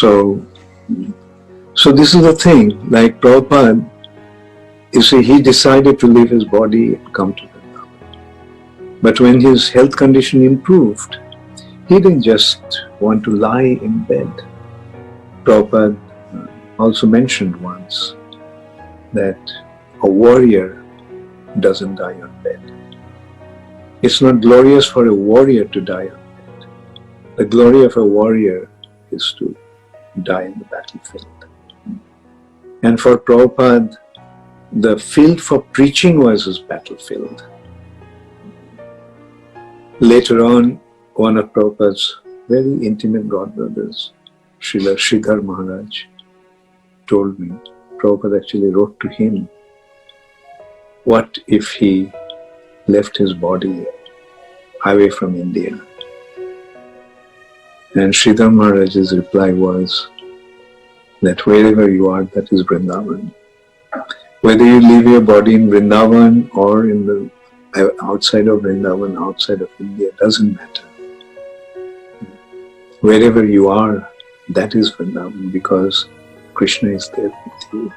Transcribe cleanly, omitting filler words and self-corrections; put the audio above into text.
So this is the thing, like Prabhupada, you see, he decided to leave his body and come to Vrindavan. But when his health condition improved, he didn't just want to lie in bed. Prabhupada also mentioned once that a warrior doesn't die on bed. It's not glorious for a warrior to die on bed. The glory of a warrior is to die in the battlefield. And for Prabhupada, the field for preaching was his battlefield. Later on, one of Prabhupada's very intimate godbrothers, Srila Sridhar Maharaj, told me, Prabhupada actually wrote to him, what if he left his body away from India? And Sridhar Maharaj's reply was that wherever you are, that is Vrindavan. Whether you leave your body in Vrindavan or in the outside of Vrindavan, outside of India, doesn't matter. Wherever you are, that is Vrindavan, because Krishna is there with you.